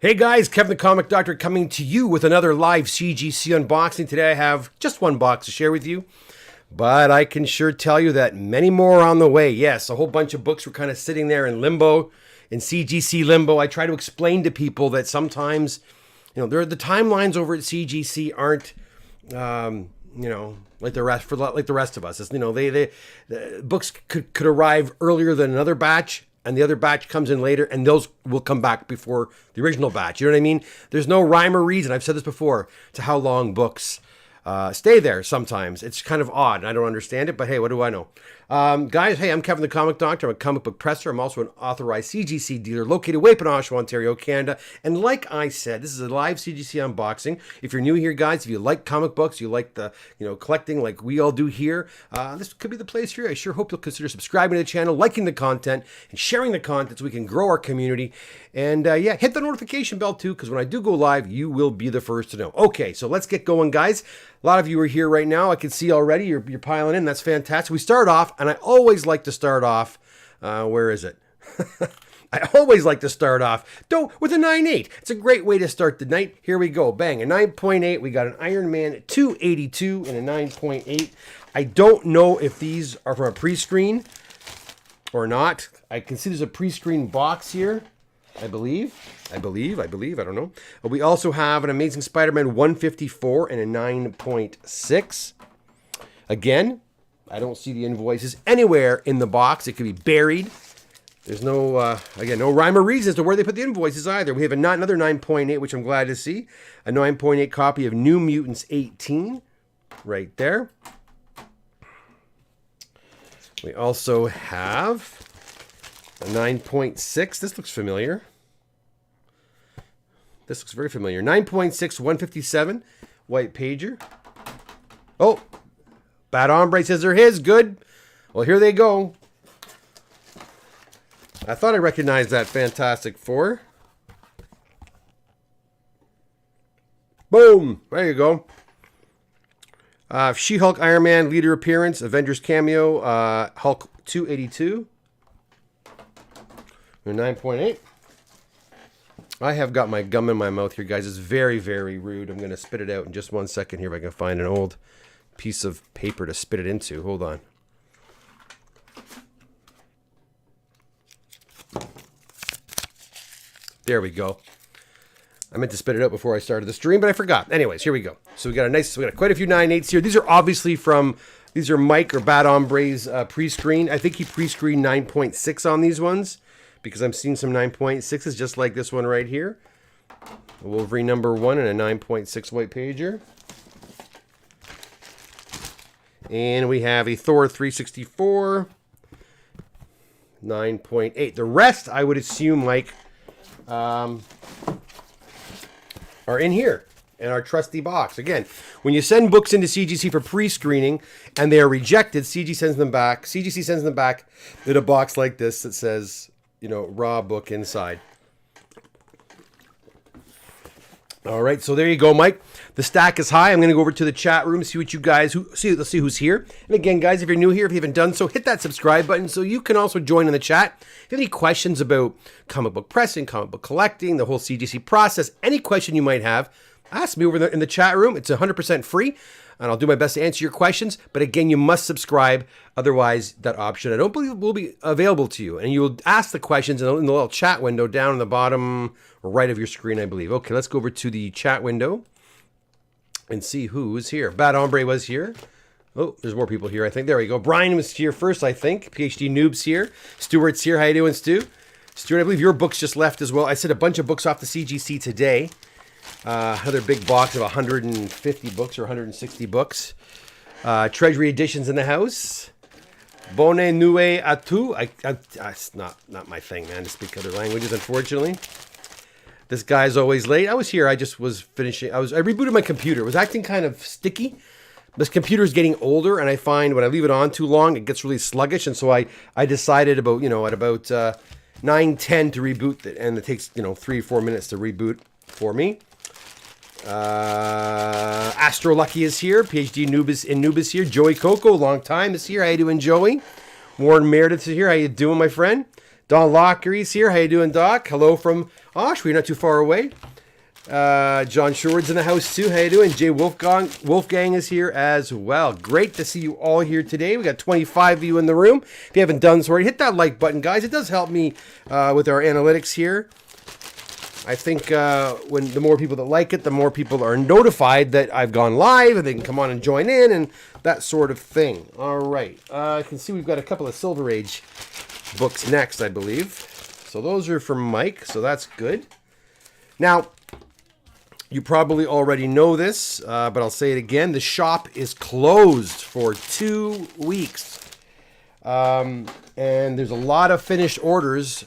Hey guys, Kevin the Comic Doctor coming to you with another live CGC unboxing. Today I have just one box to share with you, but I can sure tell you that many more are on the way. Yes, a whole bunch of books were kind of sitting there in limbo, in CGC limbo. I try to explain to people that sometimes, the timelines over at CGC aren't, like the rest of us. It's, the books could arrive earlier than another batch, and the other batch comes in later, and those will come back before the original batch. You know what I mean? There's no rhyme or reason, I've said this before, to how long books stay there sometimes. It's kind of odd, and I don't understand it, but hey, what do I know? Guys, hey, I'm Kevin the Comic Doctor. I'm a comic book presser. I'm also an authorized CGC dealer located way up in Oshawa, Ontario, Canada. And like I said, this is a live CGC unboxing. If you're new here, guys, if you like comic books, you like the, collecting like we all do here, this could be the place for you. I sure hope you'll consider subscribing to the channel, liking the content, and sharing the content so we can grow our community. And hit the notification bell too, because when I do go live, you will be the first to know. Okay, so let's get going, guys. A lot of you are here right now. I can see already you're piling in. That's fantastic. We start off, and I always like to start off, where is it? I always like to start off with a 9.8. It's a great way to start the night. Here we go. Bang, a 9.8. We got an Iron Man 282 and a 9.8. I don't know if these are from a pre-screen or not. I can see there's a pre-screen box here. I believe, I don't know. We also have an Amazing Spider-Man 154 and a 9.6. Again, I don't see the invoices anywhere in the box. It could be buried. There's no, no rhyme or reason as to where they put the invoices either. We have another 9.8, which I'm glad to see. A 9.8 copy of New Mutants 18 right there. We also have a 9.6. This looks familiar. This looks very familiar. 9.6, 157, white pager. Oh, Bad Hombre says they're his. Good. Well, here they go. I thought I recognized that Fantastic Four. Boom. There you go. She-Hulk, Iron Man, leader appearance, Avengers cameo, Hulk 282. 9.8. I have got my gum in my mouth here, guys. It's very, very rude. I'm going to spit it out in just 1 second here if I can find an old piece of paper to spit it into. Hold on. There we go. I meant to spit it out before I started the stream, but I forgot. Anyways, here we go. So we got quite a few 9.8s here. These are obviously these are Mike or Bad Hombre's pre-screen. I think he pre-screened 9.6 on these ones, because I'm seeing some 9.6s just like this one right here. A Wolverine number 1 and a 9.6 white pager. And we have a Thor 364, 9.8. The rest, I would assume, Mike, are in here in our trusty box. Again, when you send books into CGC for pre-screening and they are rejected, CGC sends them back in a box like this that says, raw book inside. All right, so there you go, Mike. The stack is high. I'm going to go over to the chat room, see what you guys, let's see who's here. And again, guys, if you're new here, if you haven't done so, hit that subscribe button so you can also join in the chat. If you have any questions about comic book pressing, comic book collecting, the whole CGC process, any question you might have, ask me over in the chat room. It's 100% free, and I'll do my best to answer your questions. But again, you must subscribe. Otherwise, that option, I don't believe, will be available to you. And you will ask the questions in the little chat window down in the bottom right of your screen, I believe. Okay, let's go over to the chat window and see who is here. Bad Hombre was here. Oh, there's more people here, I think. There we go. Brian was here first, I think. PhD Noob's here. Stuart's here. How you doing, Stu? Stuart, I believe your books just left as well. I sent a bunch of books off the CGC today. Another big box of 150 books or 160 books. Treasury editions in the house. Bonne nuit à tous. It's not my thing, man, to speak other languages, unfortunately. This guy's always late. I was here. I just was finishing. I rebooted my computer. It was acting kind of sticky. This computer is getting older, and I find when I leave it on too long, it gets really sluggish. And so I decided about, at about 9:10 to reboot it, and it takes 3 or 4 minutes to reboot for me. Astro Lucky is here. PhD Noob is here. Joey Coco, long time, is here. How you doing, Joey? Warren Meredith is here. How you doing, my friend? Don Lockery's here. How you doing, Doc? Hello from Osh, we're not too far away. John Sherwood's in the house too. How you doing? Jay Wolfgang is here as well. Great to see you all here today. We got 25 of you in the room. If you haven't done so already, hit that like button, guys. It does help me with our analytics here. I think when the more people that like it, the more people are notified that I've gone live and they can come on and join in and that sort of thing. All right. I can see we've got a couple of Silver Age books next, I believe. So those are from Mike, so that's good. Now, you probably already know this, but I'll say it again. The shop is closed for 2 weeks. And there's a lot of finished orders.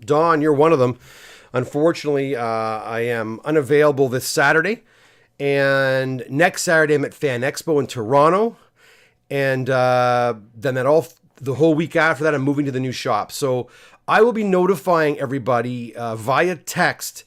Dawn, you're one of them. Unfortunately, I am unavailable this Saturday. And next Saturday, I'm at Fan Expo in Toronto. And then the whole week after that, I'm moving to the new shop. So I will be notifying everybody via text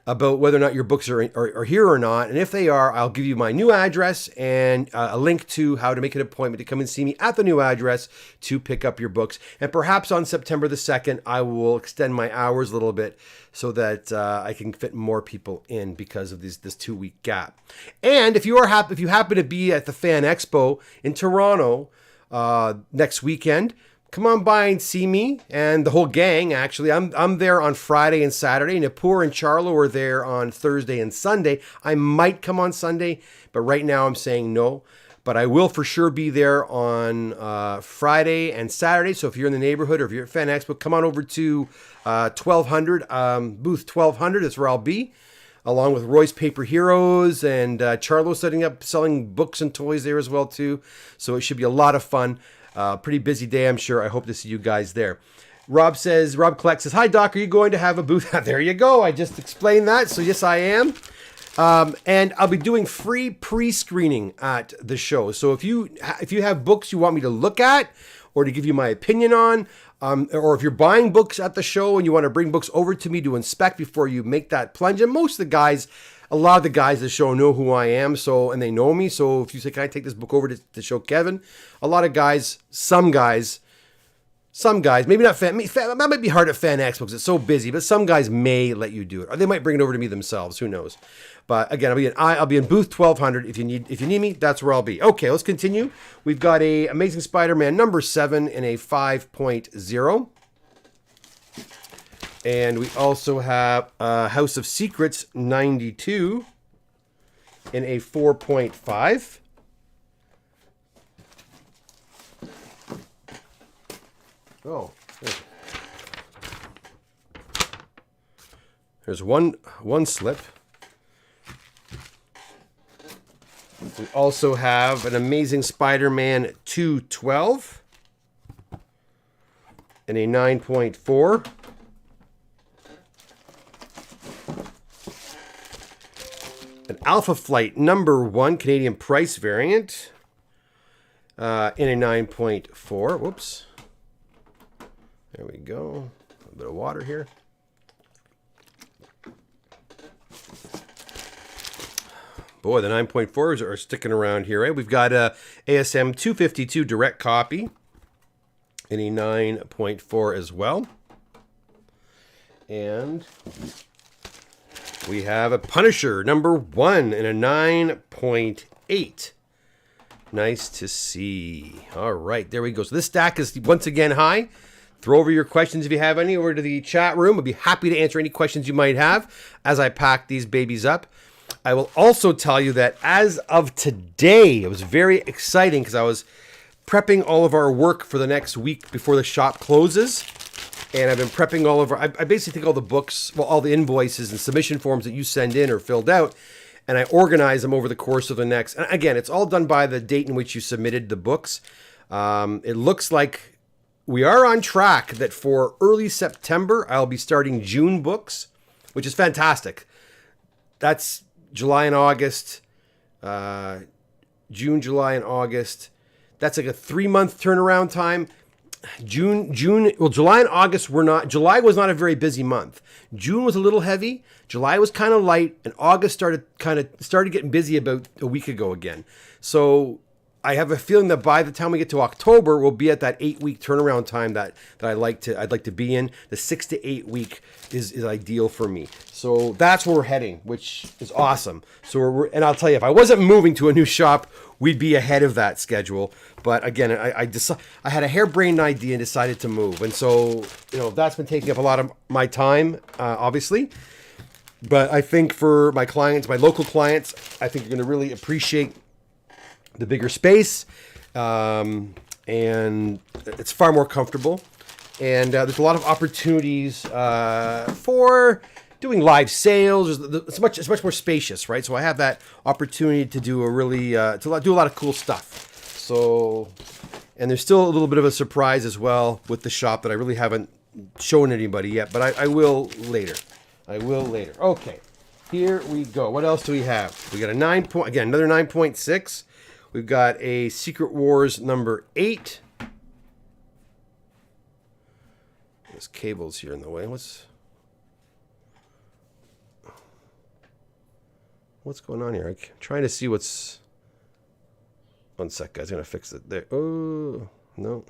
about whether or not your books are here or not. And if they are, I'll give you my new address and a link to how to make an appointment to come and see me at the new address to pick up your books. And perhaps on September the 2nd, I will extend my hours a little bit so that I can fit more people in because of this 2 week gap. And if you happen to be at the Fan Expo in Toronto next weekend, come on by and see me and the whole gang. Actually, I'm there on Friday and Saturday. Napur and Charlo are there on Thursday and Sunday. I might come on Sunday, but right now I'm saying no. But I will for sure be there on Friday and Saturday. So if you're in the neighborhood or if you're at Fan Expo, come on over to 1200, booth 1200. That's where I'll be, along with Roy's Paper Heroes and Charlo selling books and toys there as well too. So it should be a lot of fun. Pretty busy day, I'm sure. I hope to see you guys there. Rob Clark says, hi, Doc, are you going to have a booth? There you go. I just explained that. So yes, I am. And I'll be doing free pre-screening at the show. So if you have books you want me to look at or to give you my opinion on, or if you're buying books at the show and you want to bring books over to me to inspect before you make that plunge, and a lot of the guys at the show know who I am, and they know me. So if you say, can I take this book over to show Kevin? A lot of guys, some guys, maybe not that might be hard at Fan Expo because it's so busy, but some guys may let you do it. Or they might bring it over to me themselves. Who knows? But again, I'll be in booth 1200. If you need me, that's where I'll be. Okay, let's continue. We've got a Amazing Spider-Man number 7 in a 5.0. And we also have House of Secrets 92 in a 4.5. Oh, there's one slip. We also have an Amazing Spider-Man 212 in a 9.4. An Alpha Flight number 1 Canadian price variant in a 9.4. Whoops. There we go. A little bit of water here. Boy, the 9.4s are sticking around here, right? We've got a ASM 252 direct copy in a 9.4 as well. And we have a Punisher number 1 in a 9.8. Nice to see. All right, there we go. So this stack is once again high. Throw over your questions if you have any over to the chat room. I'd be happy to answer any questions you might have as I pack these babies up. I will also tell you that as of today, it was very exciting because I was prepping all of our work for the next week before the shop closes. And I've been prepping all of our, I basically take all the books, well, all the invoices and submission forms that you send in or filled out, and I organize them over the course of the next. And again, it's all done by the date in which you submitted the books. It looks like we are on track that for early September, I'll be starting June books, which is fantastic. That's July and August, June, July, and August. That's like a 3-month turnaround time. July and August were not. July was not a very busy month. June was a little heavy. July was kind of light, and August started getting busy about a week ago again. So I have a feeling that by the time we get to October, we'll be at that 8-week turnaround time that I'd like to be in. The 6 to 8 week is ideal for me. So that's where we're heading, which is awesome. So and I'll tell you, if I wasn't moving to a new shop, we'd be ahead of that schedule. But again, I had a harebrained idea and decided to move, and so that's been taking up a lot of my time, obviously. But I think for my clients, my local clients, I think you're going to really appreciate the bigger space, and it's far more comfortable. And there's a lot of opportunities for doing live sales. It's much more spacious, right? So I have that opportunity to do do a lot of cool stuff. So, and there's still a little bit of a surprise as well with the shop that I really haven't shown anybody yet, but I will later. Okay, here we go. What else do we have? We got a another 9.6. We've got a Secret Wars number 8. This cable's here in the way. What's going on here? I'm trying to see what's... One sec, guys. I'm going to fix it there. Oh, no.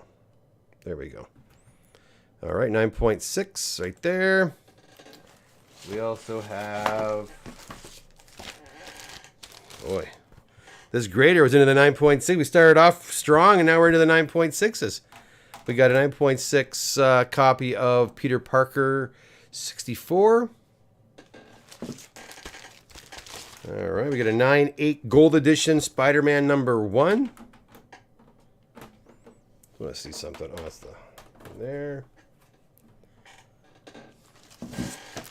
There we go. All right, 9.6 right there. We also have... Boy. This grader was into the 9.6. We started off strong, and now we're into the 9.6s. We got a 9.6 copy of Peter Parker 64. All right, we got a 9.8 Gold Edition Spider-Man number 1. I want to see something. Oh, that's there.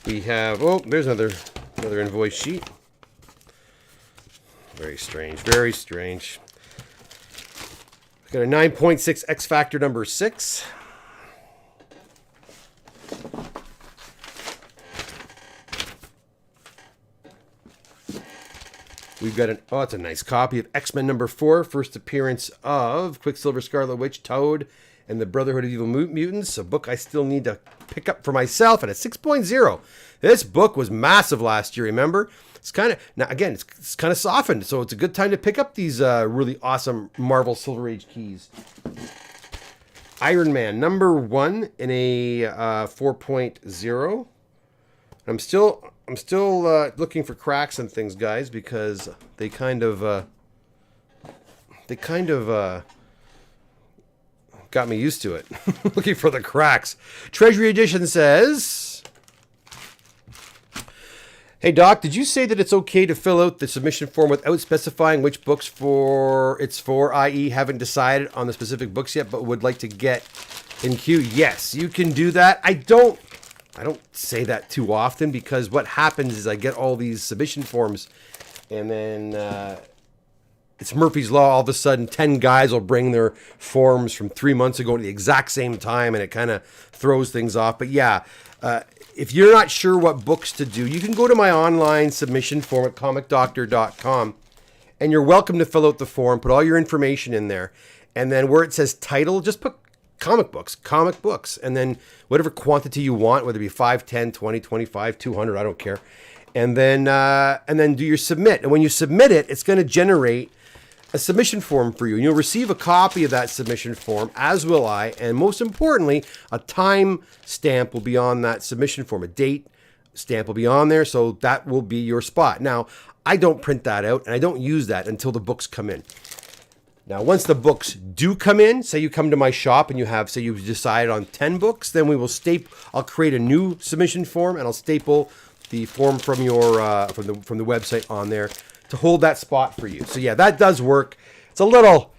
We have, there's another invoice sheet. Very strange, very strange. We got a 9.6 X Factor number 6. We've got it's a nice copy of X-Men number 4, first appearance of Quicksilver, Scarlet Witch, Toad, and the Brotherhood of Evil Mutants, a book I still need to pick up for myself, and a 6.0. This book was massive last year, remember? It's kind of, now again, it's kind of softened, so it's a good time to pick up these really awesome Marvel Silver Age keys. Iron Man number 1 in a 4.0. I'm still looking for cracks and things, guys, because they kind of got me used to it. Looking for the cracks. Treasury Edition says, "Hey Doc, did you say that it's okay to fill out the submission form without specifying which books it's for, i.e. haven't decided on the specific books yet, but would like to get in queue?" Yes, you can do that. I don't say that too often, because what happens is I get all these submission forms, and then it's Murphy's Law. All of a sudden, 10 guys will bring their forms from 3 months ago at the exact same time, and it kind of throws things off. But yeah, if you're not sure what books to do, you can go to my online submission form at comicdoctor.com, and you're welcome to fill out the form, put all your information in there, and then where it says title, just put comic books, and then whatever quantity you want, whether it be 5, 10, 20, 25, 200, I don't care. And then do your submit. And when you submit it, it's going to generate a submission form for you. And you'll receive a copy of that submission form, as will I. And most importantly, a time stamp will be on that submission form. A date stamp will be on there, so that will be your spot. Now, I don't print that out, and I don't use that until the books come in. Now, once the books do come in, say you come to my shop and you've decided on 10 books, then I'll create a new submission form, and I'll staple the form from your from the website on there to hold that spot for you. So yeah, that does work. It's a little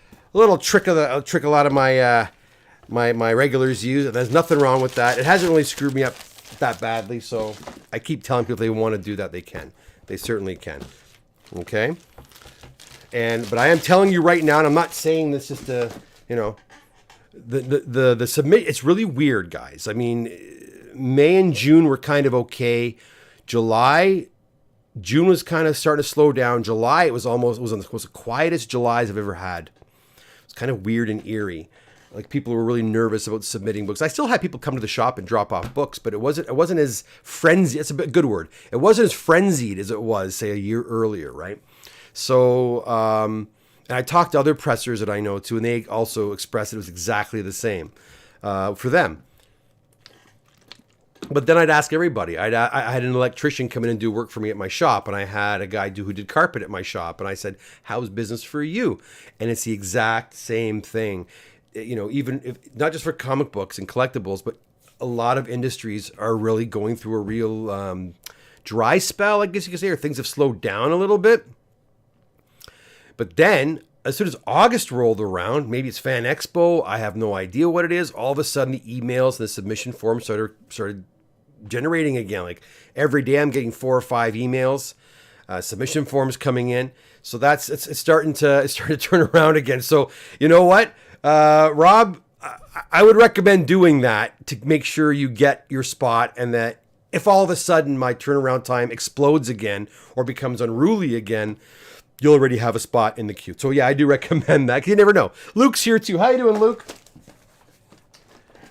trick a lot of my my regulars use, and there's nothing wrong with that. It hasn't really screwed me up that badly, so I keep telling people if they want to do that, they can. They certainly can. Okay? But I am telling you right now, and I'm not saying this just to, the submit, it's really weird, guys. I mean, May and June were kind of okay. June was kind of starting to slow down. July, it was the quietest Julys I've ever had. It's kind of weird and eerie. Like, people were really nervous about submitting books. I still had people come to the shop and drop off books, but it wasn't as frenzied. It's a good word. It wasn't as frenzied as it was, say, a year earlier, right? So And I talked to other pressers that I know too, and they also expressed it was exactly the same for them. But then I'd ask everybody. I had an electrician come in and do work for me at my shop, and I had a guy who did carpet at my shop, and I said, "How's business for you?" And it's the exact same thing. Even if not just for comic books and collectibles, but a lot of industries are really going through a real dry spell, I guess you could say, or things have slowed down a little bit. But then, as soon as August rolled around, maybe it's Fan Expo, I have no idea what it is. All of a sudden, the emails and the submission forms started generating again. Like every day, I'm getting 4 or 5 emails, submission forms coming in. So it's starting to turn around again. So you know what, Rob, I would recommend doing that to make sure you get your spot, and that if all of a sudden my turnaround time explodes again or becomes unruly again, you'll already have a spot in the queue. So yeah, I do recommend that, because you never know. Luke's here too. How you doing, Luke?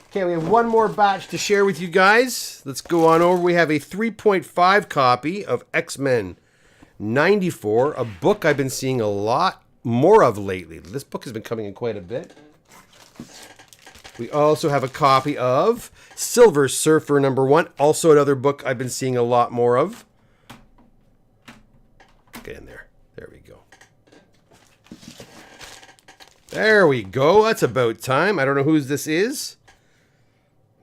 Okay, we have one more batch to share with you guys. Let's go on over. We have a 3.5 copy of X-Men 94, a book I've been seeing a lot more of lately. This book has been coming in quite a bit. We also have a copy of Silver Surfer #1, also another book I've been seeing a lot more of. Get in there. There we go. There we go. That's about time. I don't know whose this is,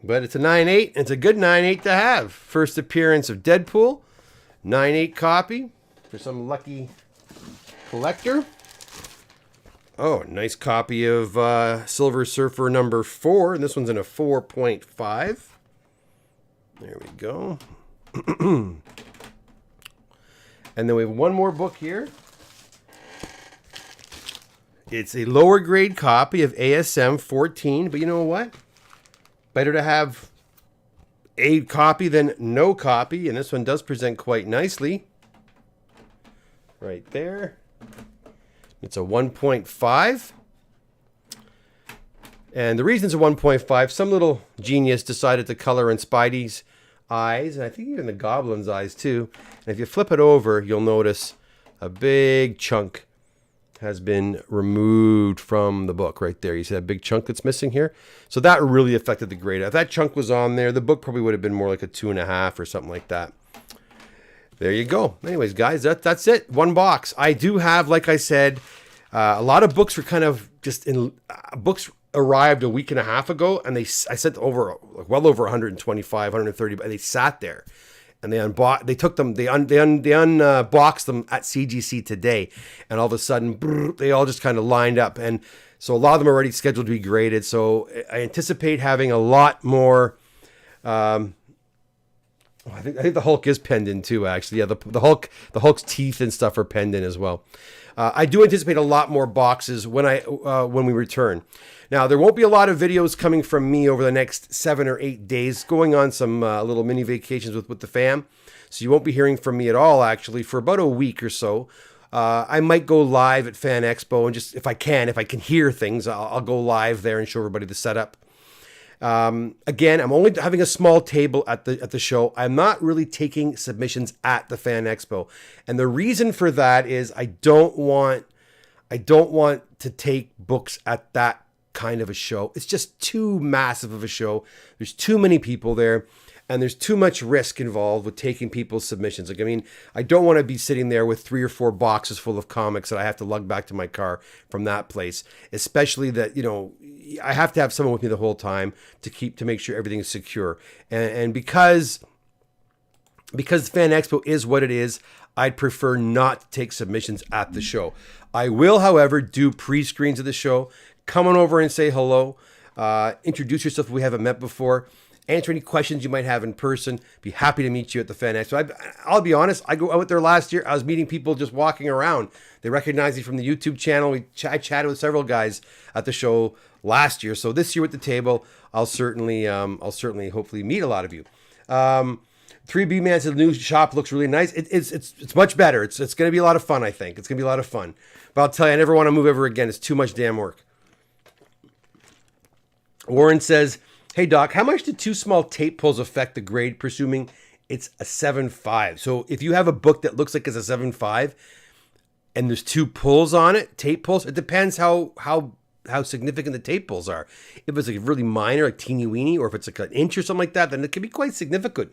but it's a 9.8. It's a good 9.8 to have. First appearance of Deadpool. 9.8 copy for some lucky collector. Oh, nice copy of Silver Surfer #4. And this one's in a 4.5. There we go. And then we have one more book here. It's a lower grade copy of ASM 14. But you know what? Better to have a copy than no copy. And this one does present quite nicely. Right there. It's a 1.5. And the reason it's a 1.5, some little genius decided to color in Spidey's eyes, and I think even the Goblin's eyes too. And if you flip it over, you'll notice a big chunk has been removed from the book right there. You see that big chunk that's missing here? So that really affected the grade. If that chunk was on there, the book probably would have been more like a 2.5 or something like that. There you go. Anyways, guys, that's it. One box. I do have, like I said, a lot of books were kind of just in books arrived a week and a half ago, and I sent over well over 125, 130, but they sat there, and they took them, they unboxed them at CGC today, and all of a sudden they all just kind of lined up, and so a lot of them are already scheduled to be graded. So I anticipate having a lot more. I think the Hulk is penned in too, actually. Yeah, the Hulk's teeth and stuff are penned in as well. I do anticipate a lot more boxes when we return. Now, there won't be a lot of videos coming from me over the next 7 or 8 days, going on some little mini vacations with the fam. So you won't be hearing from me at all, actually, for about a week or so. I might go live at Fan Expo, and just if I can hear things, I'll go live there and show everybody the setup. Again, I'm only having a small table at the show. I'm not really taking submissions at the Fan Expo. And the reason for that is I don't want to take books at that kind of a show. It's just too massive of a show. There's too many people there, and there's too much risk involved with taking people's submissions. Like, I mean, I don't want to be sitting there with 3 or 4 boxes full of comics that I have to lug back to my car from that place, especially that, I have to have someone with me the whole time to make sure everything is secure. And because Fan Expo is what it is, I'd prefer not to take submissions at the show. I will, however, do pre-screens of the show. Come on over and say hello. Introduce yourself if we haven't met before. Answer any questions you might have in person. Be happy to meet you at the Fan Expo. I'll be honest, I went there last year. I was meeting people just walking around. They recognized me from the YouTube channel. I chatted with several guys at the show last year. So this year at the table, I'll certainly hopefully meet a lot of you. 3B Man said the new shop looks really nice. It's much better. It's going to be a lot of fun, I think. It's going to be a lot of fun. But I'll tell you, I never want to move ever again. It's too much damn work. Warren says, hey, Doc, how much do 2 small tape pulls affect the grade, presuming it's a 7.5? So if you have a book that looks like it's a 7.5, and there's 2 pulls on it, tape pulls. It depends how significant the tape pulls are. If it's like really minor, like teeny weeny, or if it's like an inch or something like that, then it can be quite significant.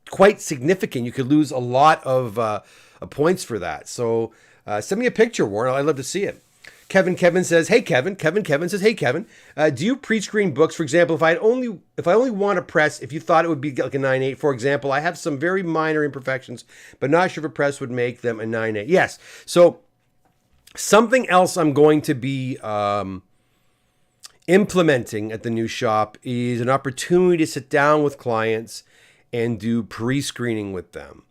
Quite significant. You could lose a lot of points for that. So send me a picture, Warren. I'd love to see it. Kevin says, hey, Kevin. Kevin says, hey, Kevin, do you pre-screen books? For example, if I only want to press, if you thought it would be like a 9.8, for example, I have some very minor imperfections, but not sure if a press would make them a 9.8. Yes. So something else I'm going to be implementing at the new shop is an opportunity to sit down with clients and do pre-screening with them.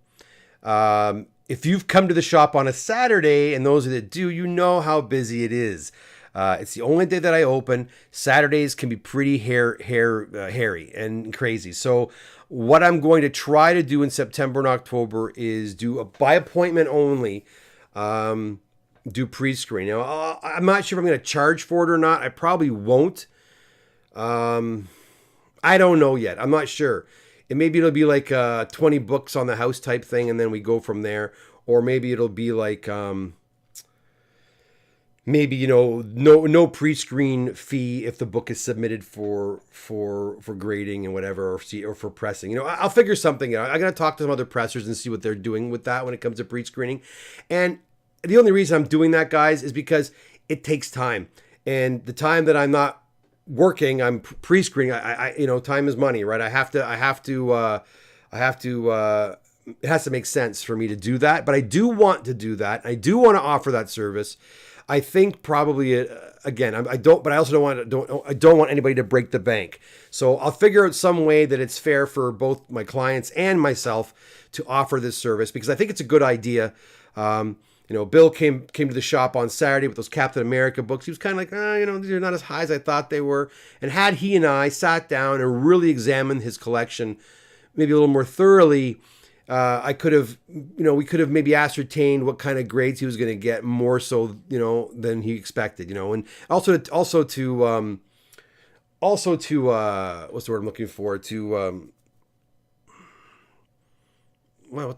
If you've come to the shop on a Saturday, and those that do, you know how busy it is. It's the only day that I open. Saturdays can be pretty hairy and crazy. So what I'm going to try to do in September and October is do a by appointment only, do pre-screen. Now, I'm not sure if I'm going to charge for it or not. I probably won't. I don't know yet. I'm not sure. Maybe it'll be like 20 books on the house type thing, and then we go from there. Or maybe it'll be like maybe no pre-screen fee if the book is submitted for grading and whatever, or for pressing. I'll figure something out. I'm gonna talk to some other pressers and see what they're doing with that when it comes to pre-screening. And the only reason I'm doing that, guys, is because it takes time, and the time that I'm not working, I'm pre-screening. I time is money, right? I have to. It has to make sense for me to do that, but I do want to do that. I do want to offer that service. I think probably again, I don't, but I also don't want anybody to break the bank. So I'll figure out some way that it's fair for both my clients and myself to offer this service, because I think it's a good idea. Bill came to the shop on Saturday with those Captain America books. He was kind of like, these are not as high as I thought they were. And had he and I sat down and really examined his collection, maybe a little more thoroughly, we could have maybe ascertained what kind of grades he was going to get more so, than he expected, and also to what's the word I'm looking for? What's the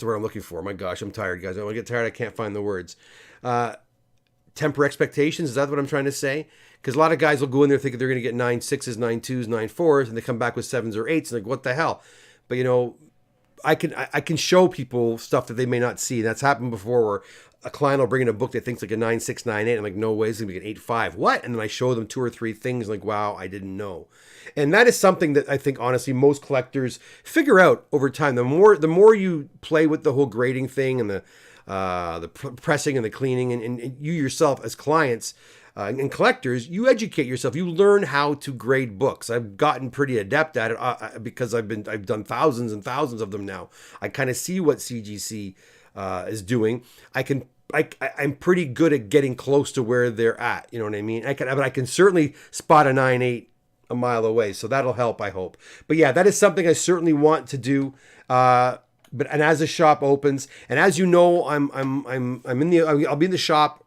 word I'm looking for? My gosh, I'm tired, guys. When I get tired, I can't find the words. Temper expectations. Is that what I'm trying to say? Because a lot of guys will go in there thinking they're going to get 9.6s, 9.2s, 9.4s, and they come back with 7s or 8s. And like, what the hell? But, I can show people stuff that they may not see. That's happened before, where a client will bring in a book that thinks like a 9.6, 9.8. I'm like, no way, it's going to be an 8.5. What? And then I show them 2 or 3 things like, wow, I didn't know. And that is something that I think, honestly, most collectors figure out over time. The more you play with the whole grading thing and the pressing and the cleaning, and you yourself as clients and collectors, you educate yourself. You learn how to grade books. I've gotten pretty adept at it because I've done thousands and thousands of them now. I kind of see what CGC is doing. I'm pretty good at getting close to where they're at. You know what I mean? But I can certainly spot a 9.8 a mile away. So that'll help, I hope. But yeah, that is something I certainly want to do. And as the shop opens, and as you know, I'll be in the shop.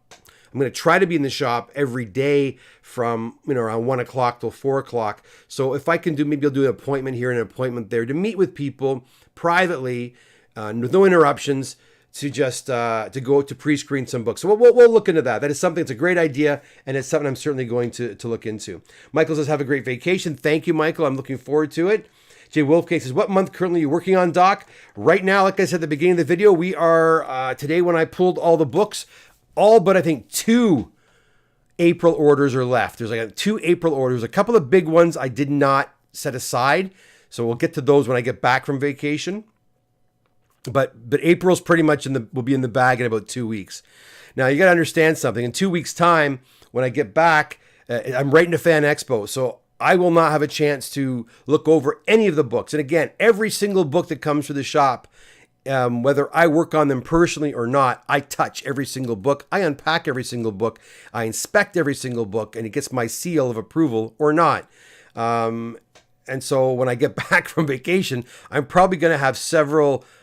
I'm going to try to be in the shop every day from around 1 o'clock till 4 o'clock. So if I can maybe I'll do an appointment here and an appointment there to meet with people privately, with no interruptions, to just to go to pre-screen some books. So we'll look into that. That is something. It's a great idea, and it's something I'm certainly going to look into. Michael says, have a great vacation. Thank you, Michael. I'm looking forward to it. Jay Wolfcake says, what month currently are you working on, Doc? Right now, like I said at the beginning of the video, we are today when I pulled all the books, all but I think 2 April orders are left. There's like 2 April orders, a couple of big ones I did not set aside. So we'll get to those when I get back from vacation. But April's pretty much will be in the bag in about 2 weeks. Now you got to understand something. In 2 weeks' time, when I get back, I'm right into Fan Expo. So I will not have a chance to look over any of the books. And again, every single book that comes to the shop, whether I work on them personally or not, I touch every single book. I unpack every single book. I inspect every single book, and it gets my seal of approval or not. And so when I get back from vacation, I'm probably going to have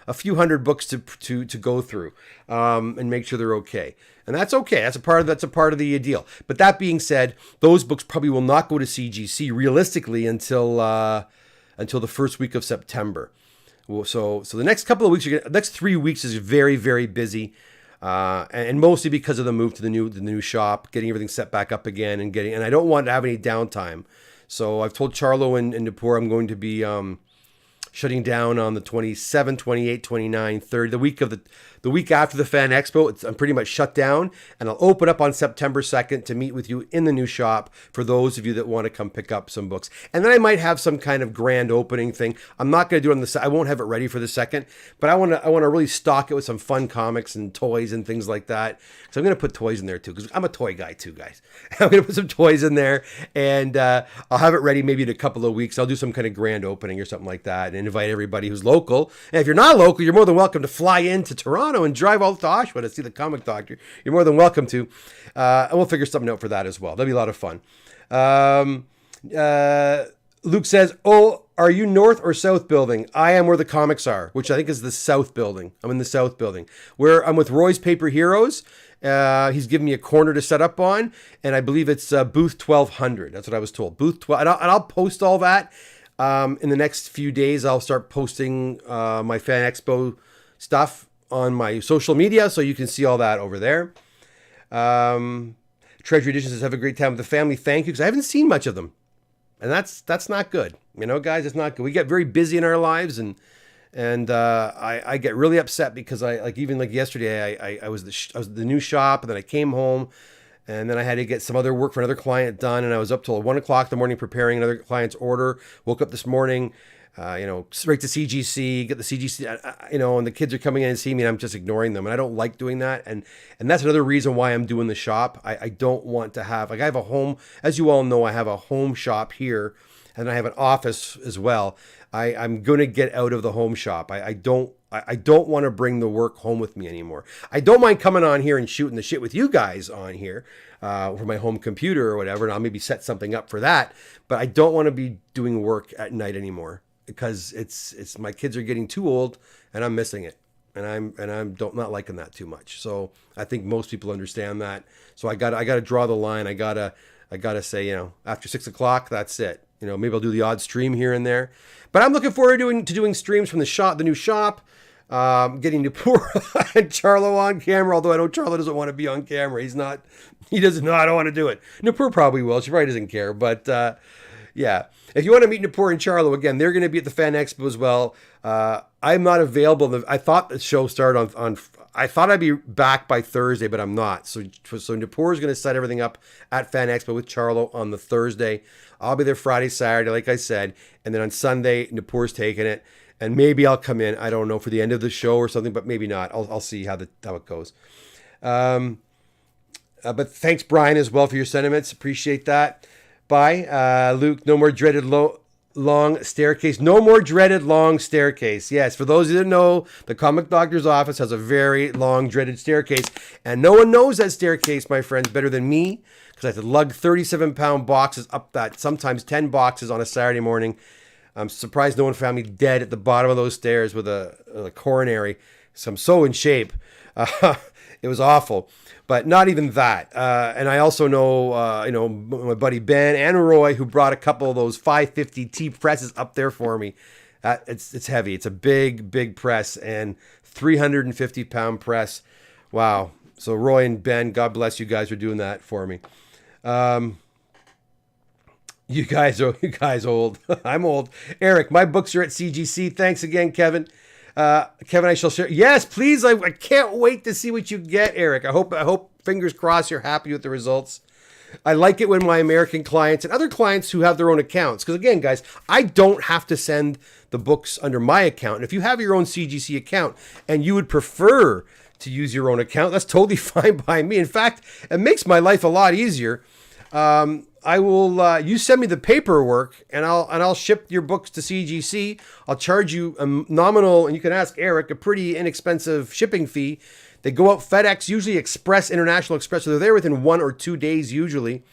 a few hundred books to go through and make sure they're okay. And that's okay. That's a part of the deal. But that being said, those books probably will not go to CGC realistically until the first week of September. So the next couple of weeks, next 3 weeks is very, very busy. and mostly because of the move to the new shop, getting everything set back up again, and I don't want to have any downtime. So I've told Charlo and Napur I'm going to be shutting down on the 27, 28, 29, 30, the week after the Fan Expo. I'm pretty much shut down, and I'll open up on September 2nd to meet with you in the new shop for those of you that want to come pick up some books. And then I might have some kind of grand opening thing. I'm not going to do it I won't have it ready for the 2nd, but I want to really stock it with some fun comics and toys and things like that. So I'm going to put toys in there too, because I'm a toy guy too, guys. I'm going to put some toys in there, and I'll have it ready maybe in a couple of weeks. I'll do some kind of grand opening or something like that, and invite everybody who's local. And if you're not local, you're more than welcome to fly into Toronto and drive all to Oshawa to see the Comic Doctor. You're more than welcome to. And we'll figure something out for that as well. That'll be a lot of fun. Luke says, "Oh, are you north or south building?" I am where the comics are, which I think is the south building. I'm in the south building, where I'm with Roy's Paper Heroes. He's given me a corner to set up on, and I believe it's booth 1200. That's what I was told. Booth 12, and I'll post all that in the next few days. I'll start posting my Fan Expo stuff on my social media, so you can see all that over there. Treasury Edition says, "Have a great time with the family. Thank you," because I haven't seen much of them, and that's not good. You know, guys, it's not good. We get very busy in our lives, and I get really upset because even yesterday I was at the new shop, and then I came home, and then I had to get some other work for another client done, and I was up till 1:00 in the morning preparing another client's order. Woke up this morning, straight to CGC, get the CGC, and the kids are coming in and seeing me, and I'm just ignoring them, and I don't like doing that, and that's another reason why I'm doing the shop. I don't want to have, I have a home, as you all know, I have a home shop here, and I have an office as well. I'm going to get out of the home shop. I don't want to bring the work home with me anymore. I don't mind coming on here and shooting the shit with you guys on here for my home computer or whatever, and I'll maybe set something up for that, but I don't want to be doing work at night anymore, because it's my kids are getting too old, and I'm missing it, and I'm not liking that too much. So I think most people understand that. So I got to draw the line. I gotta say, after 6:00, that's it. Maybe I'll do the odd stream here and there, but I'm looking forward to doing streams from the new shop. Getting Napur and Charlo on camera, although I know Charlo doesn't want to be on camera. He doesn't know. I don't want to do it. Napur probably will. She probably doesn't care, but yeah. If you want to meet Napur and Charlo, again, they're going to be at the Fan Expo as well. I'm not available. I thought the show started on I thought I'd be back by Thursday, but I'm not. So Napur is going to set everything up at Fan Expo with Charlo on the Thursday. I'll be there Friday, Saturday, like I said. And then on Sunday, Napur's taking it. And maybe I'll come in, I don't know, for the end of the show or something, but maybe not. I'll see how it goes. But thanks, Brian, as well, for your sentiments. Appreciate that. Bye. Luke, no more dreaded long staircase. No more dreaded long staircase. Yes, for those of you that know, the Comic Doctor's office has a very long, dreaded staircase. And no one knows that staircase, my friends, better than me, because I have to lug 37-pound boxes up that, sometimes 10 boxes on a Saturday morning. I'm surprised no one found me dead at the bottom of those stairs with a coronary. So I'm so in shape. It was awful, but not even that. And I also know, my buddy Ben and Roy, who brought a couple of those 550 T presses up there for me. It's heavy. It's a big, big press, and 350-pound press. Wow. So Roy and Ben, God bless you guys for doing that for me. You guys old. I'm old. Eric, my books are at CGC. Thanks again, Kevin. Kevin, I shall share. Yes, please. I can't wait to see what you get, Eric. I hope, fingers crossed, you're happy with the results. I like it when my American clients and other clients who have their own accounts, because again, guys, I don't have to send the books under my account. And if you have your own CGC account and you would prefer to use your own account, that's totally fine by me. In fact, it makes my life a lot easier. I will. You send me the paperwork, and I'll ship your books to CGC. I'll charge you a nominal, and you can ask Eric, a pretty inexpensive shipping fee. They go out FedEx, usually Express, International Express, so they're there within 1 or 2 days usually,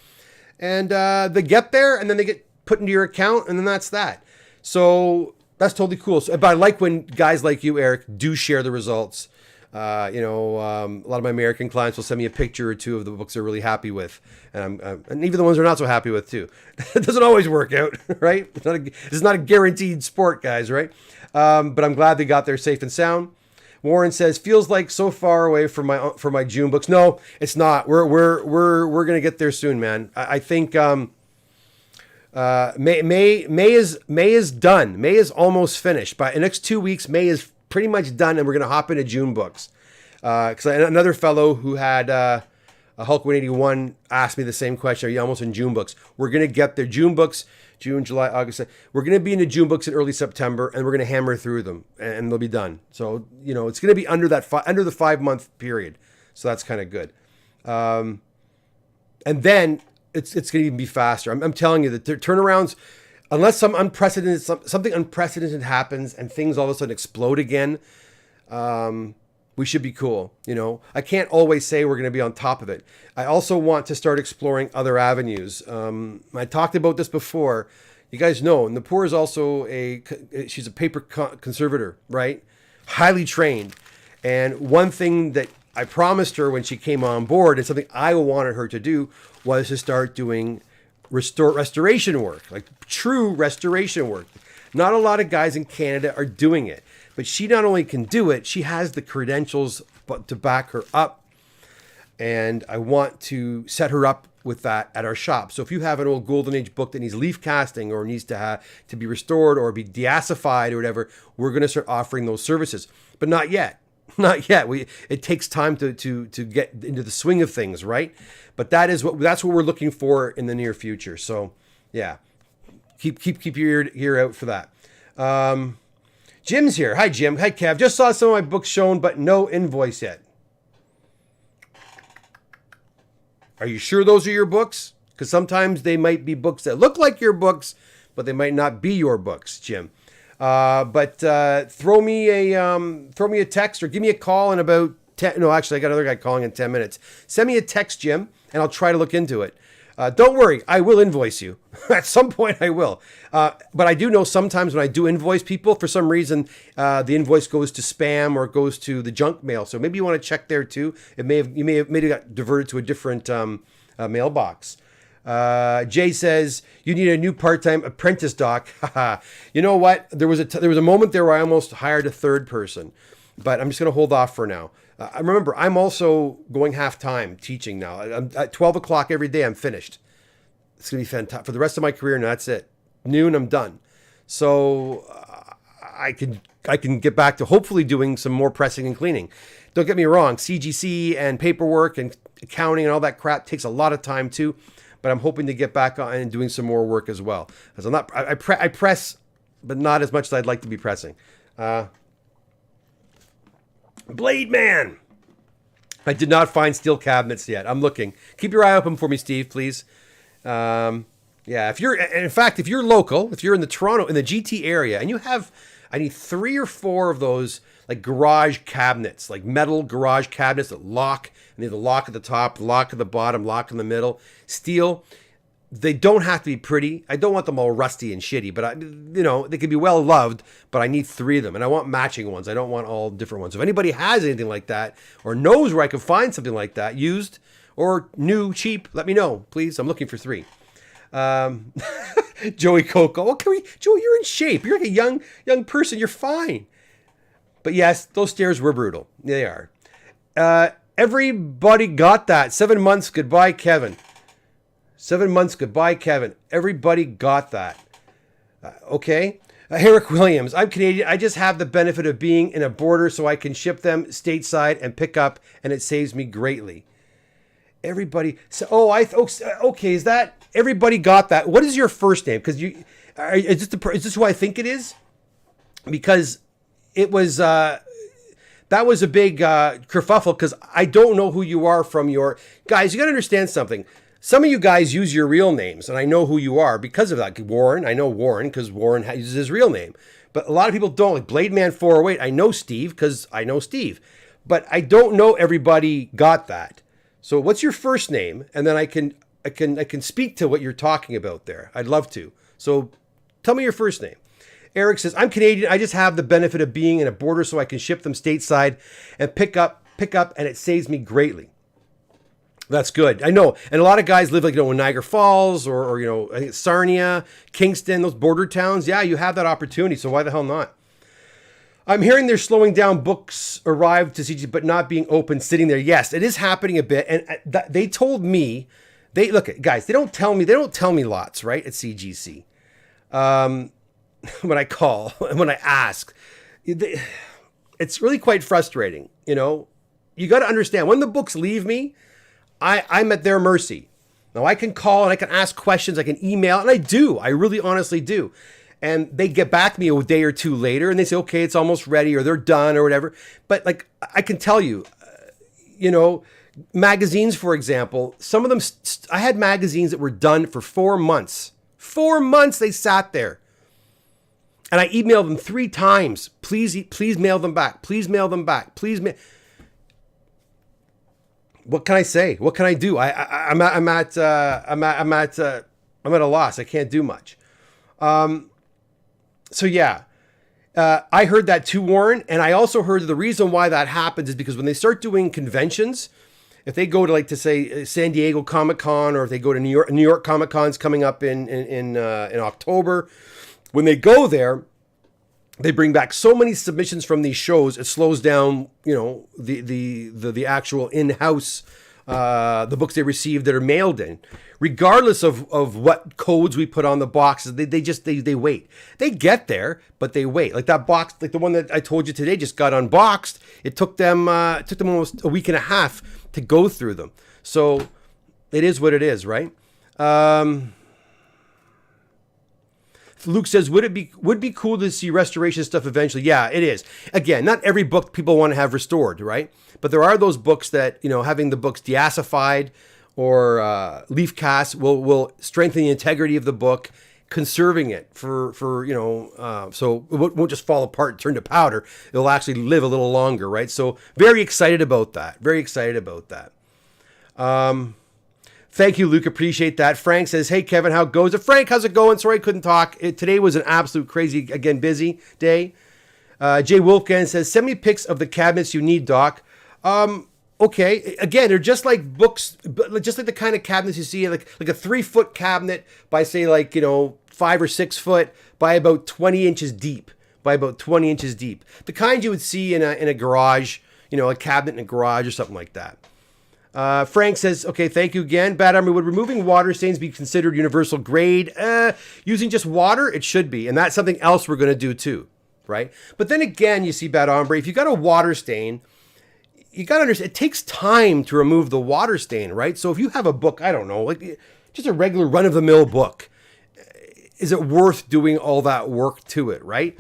and they get there, and then they get put into your account, and then that's that. So that's totally cool. But I like when guys like you, Eric, do share the results. A lot of my American clients will send me a picture or two of the books they're really happy with, and even the ones they're not so happy with too. It doesn't always work out, right? It's not a guaranteed sport, guys, right? But I'm glad they got there safe and sound. Warren says, feels like so far away from my June books. No, it's not. We're gonna get there soon, man. I think May is done. May is almost finished. By the next 2 weeks, May is pretty much done, and we're gonna hop into June books. Because another fellow who had a Hulk 181 asked me the same question. Are you almost in June books? We're gonna get there. June books. June, July, August. We're going to be in the June books in early September, and we're going to hammer through them, and they'll be done. So, it's going to be under the 5-month period. So that's kind of good. And then it's going to even be faster. I'm telling you that the turnarounds, unless something unprecedented happens and things all of a sudden explode again, we should be cool. I can't always say we're going to be on top of it. I also want to start exploring other avenues. I talked about this before. You guys know, Noopur is also she's a paper conservator, right? Highly trained. And one thing that I promised her when she came on board, and something I wanted her to do, was to start doing restoration work, like true restoration work. Not a lot of guys in Canada are doing it. But she not only can do it, she has the credentials to back her up. And I want to set her up with that at our shop. So if you have an old Golden Age book that needs leaf casting or needs to be restored or be deacidified or whatever, we're going to start offering those services. But not yet. Not yet. It takes time to get into the swing of things, right? But that's what we're looking for in the near future. So yeah, keep your ear out for that. Jim's here. Hi, Jim. Hi, Kev. Just saw some of my books shown, but no invoice yet. Are you sure those are your books? Because sometimes they might be books that look like your books, but they might not be your books, Jim. But throw me a text or give me a call in about 10. No, actually, I got another guy calling in 10 minutes. Send me a text, Jim, and I'll try to look into it. Don't worry, I will invoice you. At some point I will. But I do know sometimes when I do invoice people, for some reason, the invoice goes to spam or it goes to the junk mail. So maybe you want to check there too. You may have got diverted to a different mailbox. Jay says, you need a new part-time apprentice, Doc. You know what? There was a moment there where I almost hired a third person, but I'm just going to hold off for now. Remember, I'm also going half-time teaching now. I'm at 12 o'clock every day, I'm finished. It's going to be fantastic. For the rest of my career, and that's it. Noon, I'm done. So I can get back to hopefully doing some more pressing and cleaning. Don't get me wrong, CGC and paperwork and accounting and all that crap takes a lot of time too. But I'm hoping to get back on and doing some more work as well. Because I press, but not as much as I'd like to be pressing. Blade Man. I did not find steel cabinets yet. I'm looking. Keep your eye open for me, Steve, please. Yeah, if you're local, if you're in the GT area, and I need 3 or 4 of those like garage cabinets, like metal garage cabinets that lock. I need the lock at the top, lock at the bottom, lock in the middle, steel. They don't have to be pretty. I don't want them all rusty and shitty, but they can be well loved, but I need 3 of them and I want matching ones. I don't want all different ones. If anybody has anything like that or knows where I can find something like that, used or new, cheap, let me know, please. I'm looking for 3. Joey Coco. Joey, you're in shape. You're like a young person. You're fine. But yes, those stairs were brutal. They are. Everybody got that. 7 months. Goodbye, Kevin. 7 months. Goodbye, Kevin. Everybody got that. Okay. Herrick Williams. I'm Canadian. I just have the benefit of being in a border so I can ship them stateside and pick up, and it saves me greatly. Everybody. So, okay. Is that everybody got that? What is your first name? Because is this who I think it is? Because it was. That was a big kerfuffle because I don't know who you are from your guys. You got to understand something. Some of you guys use your real names, and I know who you are because of that. Warren, I know Warren because Warren uses his real name. But a lot of people don't. Like Blademan 408, I know Steve because I know Steve. But I don't know everybody got that. So what's your first name? And then I can speak to what you're talking about there. I'd love to. So tell me your first name. Eric says, I'm Canadian. I just have the benefit of being in a border so I can ship them stateside and pick up, and it saves me greatly. That's good. I know. And a lot of guys live like, in Niagara Falls or I think Sarnia, Kingston, those border towns. Yeah, you have that opportunity. So why the hell not? I'm hearing they're slowing down books arrive to CGC, but not being open, sitting there. Yes, it is happening a bit. And they told me, they look at guys, they don't tell me lots, right? At CGC. When I call and when I ask, it's really quite frustrating. You know, you got to understand when the books leave me, I'm at their mercy. Now I can call and I can ask questions, I can email, and I do. I really honestly do. And they get back to me a day or two later and they say, okay, it's almost ready or they're done or whatever. But like, I can tell you, you know, magazines, for example, some of them, I had magazines that were done for 4 months. 4 months they sat there. And I emailed them 3 times. Please mail them back. Please mail them back. What can I say? What can I do? I'm at a loss. I can't do much. So yeah, I heard that too, Warren. And I also heard that the reason why that happens is because when they start doing conventions, if they go to like to say San Diego Comic-Con, or if they go to New York Comic-Con's coming up in October, when they go there, they bring back so many submissions from these shows, it slows down, you know, the actual in-house, the books they receive that are mailed in. Regardless of what codes we put on the boxes, they wait. They get there, but they wait. Like that box, like the one that I told you today just got unboxed. It took them almost a week and a half to go through them. So it is what it is, right? Luke says, would be cool to see restoration stuff eventually? Yeah, it is. Again, not every book people want to have restored, right? But there are those books that, you know, having the books deacidified or leaf cast will strengthen the integrity of the book, conserving it for you know, so it won't just fall apart and turn to powder. It'll actually live a little longer, right? So very excited about that. Very excited about that. Thank you, Luke. Appreciate that. Frank says, hey, Kevin, how goes it? Frank, how's it going? Sorry I couldn't talk. Today was an absolute crazy, again, busy day. Jay Wolfgang says, send me pics of the cabinets you need, Doc. Okay. Again, they're just like books, just like the kind of cabinets you see, like a 3-foot cabinet by, say, like, you know, 5 or 6 foot by about 20 inches deep. The kind you would see in a garage, you know, a cabinet in a garage or something like that. Frank says, okay, thank you again. Bad Army, would removing water stains be considered universal grade? Using just water, it should be. And that's something else we're going to do too, right? But then again, you see, Bad Hombre, if you got a water stain, you got to understand, it takes time to remove the water stain, right? So if you have a book, I don't know, like just a regular run-of-the-mill book, is it worth doing all that work to it, right?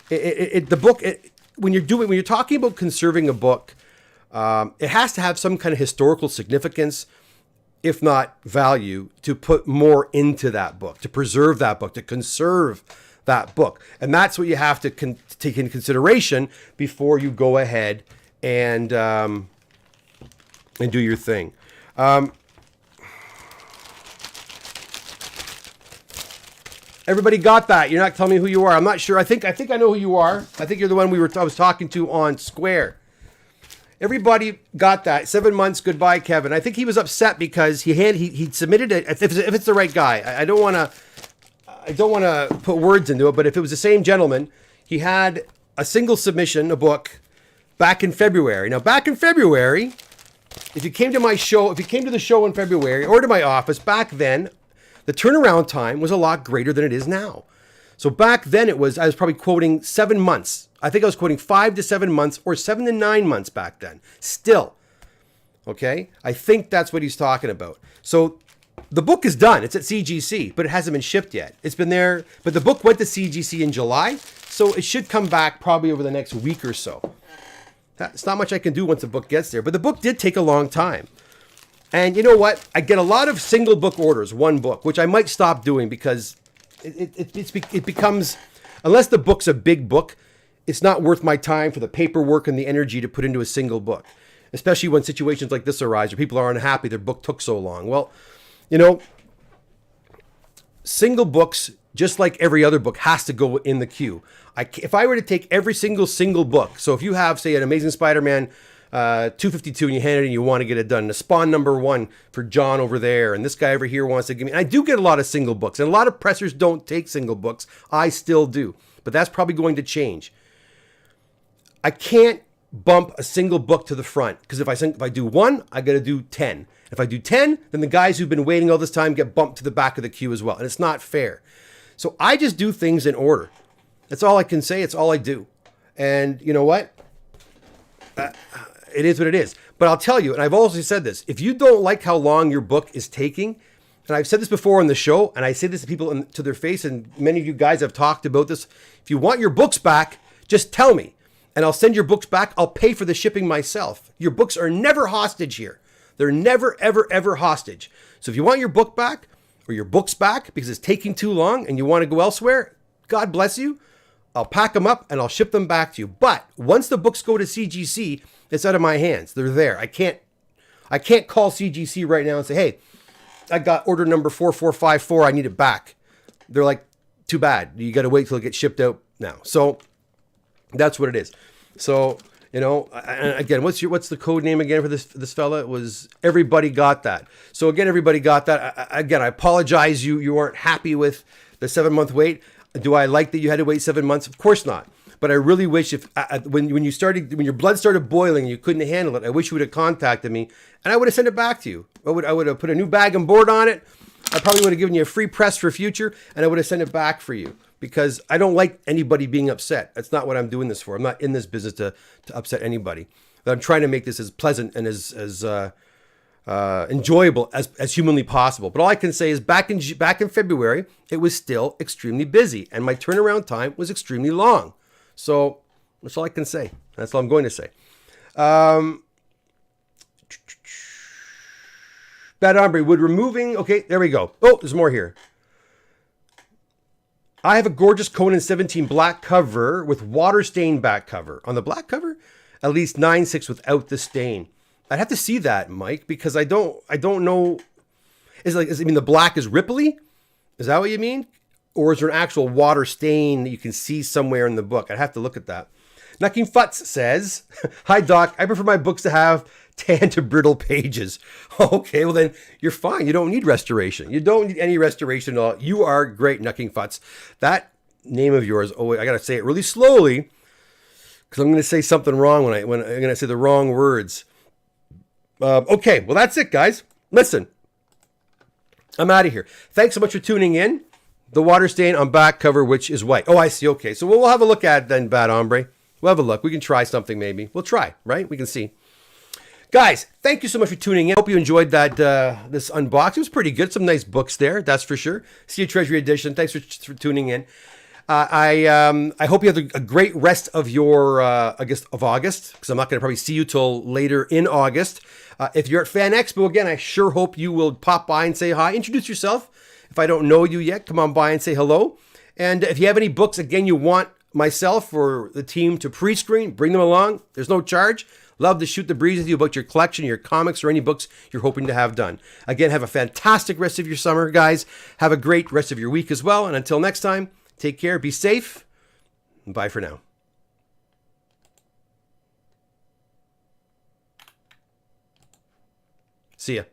When you're talking about conserving a book, it has to have some kind of historical significance, if not value, to put more into that book, to preserve that book, to conserve that book. And that's what you have to take into consideration before you go ahead and do your thing. Everybody got that? You're not telling me who you are. I'm not sure. I think I know who you are. I think you're the one I was talking to on Square. Everybody got that. 7 months. Goodbye, Kevin. I think he was upset because he submitted it. If it's the right guy, I don't want to put words into it. But if it was the same gentleman, he had a single submission, a book, back in February. Now, back in February, if you came to my show, if you came to the show in February or to my office, back then, the turnaround time was a lot greater than it is now. So back then I was probably quoting 7 months. I think I was quoting 5 to 7 months or 7 to 9 months back then. Still. Okay? I think that's what he's talking about. So the book is done. It's at CGC, but it hasn't been shipped yet. It's been there, but the book went to CGC in July, so it should come back probably over the next week or so. It's not much I can do once the book gets there, but the book did take a long time. And you know what? I get a lot of single book orders, one book, which I might stop doing because it becomes, unless the book's a big book, it's not worth my time for the paperwork and the energy to put into a single book, especially when situations like this arise where people are unhappy their book took so long. Well, you know, single books, just like every other book, has to go in the queue. If I were to take every single book, so if you have, say, an Amazing Spider-Man 252 and you hand it and you want to get it done, the Spawn #1 for John over there, and this guy over here wants to give me, and I do get a lot of single books, and a lot of pressers don't take single books. I still do, but that's probably going to change. I can't bump a single book to the front because if I do one, I got to do 10. If I do 10, then the guys who've been waiting all this time get bumped to the back of the queue as well. And it's not fair. So I just do things in order. That's all I can say. It's all I do. And you know what? It is what it is. But I'll tell you, and I've also said this, if you don't like how long your book is taking, and I've said this before on the show, and I say this to people to their face, and many of you guys have talked about this. If you want your books back, just tell me, and I'll send your books back. I'll pay for the shipping myself. Your books are never hostage here. They're never, ever, ever hostage. So if you want your book back, or your books back because it's taking too long and you want to go elsewhere, God bless you. I'll pack them up and I'll ship them back to you. But once the books go to CGC, it's out of my hands. They're there. I can't call CGC right now and say, hey, I got order number 4454. I need it back. They're like, too bad. You got to wait till it gets shipped out now. So that's what it is. So, you know, and again, what's the code name again for this fella? It was Everybody Got That. So again, Everybody Got That. Again, I apologize. You weren't happy with the 7-month wait. Do I like that you had to wait 7 months? Of course not. But I really wish when your blood started boiling and you couldn't handle it, I wish you would have contacted me and I would have sent it back to you. I would have put a new bag and board on it. I probably would have given you a free press for future and I would have sent it back for you because I don't like anybody being upset. That's not what I'm doing this for. I'm not in this business to upset anybody. But I'm trying to make this as pleasant and as enjoyable as humanly possible. But all I can say is back in February, it was still extremely busy and my turnaround time was extremely long. So that's all I can say. That's all I'm going to say. Bad Hombre, would removing... Okay, there we go. Oh, there's more here. I have a gorgeous Conan 17 black cover with water stain back cover. On the black cover, at least 9.6 without the stain. I'd have to see that, Mike, because I don't know. The black is ripply? Is that what you mean? Or is there an actual water stain that you can see somewhere in the book? I'd have to look at that. Nucking Futz says, hi, Doc. I prefer my books to have tan to brittle pages. Okay, well then you're fine. You don't need restoration. You don't need any restoration at all. You are great, Nucking Futz. That name of yours, oh, I got to say it really slowly because I'm going to say something wrong when I'm going to say the wrong words. Okay, well, that's it, guys. Listen, I'm out of here. Thanks so much for tuning in. The water stain on back cover, which is white. Oh, I see. Okay, so we'll have a look at it then, Bad Hombre. We'll have a look. We can try something maybe. We'll try, right? We can see. Guys, thank you so much for tuning in. Hope you enjoyed that this unboxing. It was pretty good. Some nice books there, that's for sure. See you, Treasury Edition. Thanks for tuning in. I hope you have a great rest of your of August, because I'm not going to probably see you till later in August. If you're at Fan Expo again, I sure hope you will pop by and say hi. Introduce yourself. If I don't know you yet, come on by and say hello. And if you have any books, again, you want myself or the team to pre-screen, bring them along. There's no charge. Love to shoot the breeze with you about your collection, your comics, or any books you're hoping to have done. Again, have a fantastic rest of your summer, guys. Have a great rest of your week as well. And until next time, take care, be safe, and bye for now. See ya.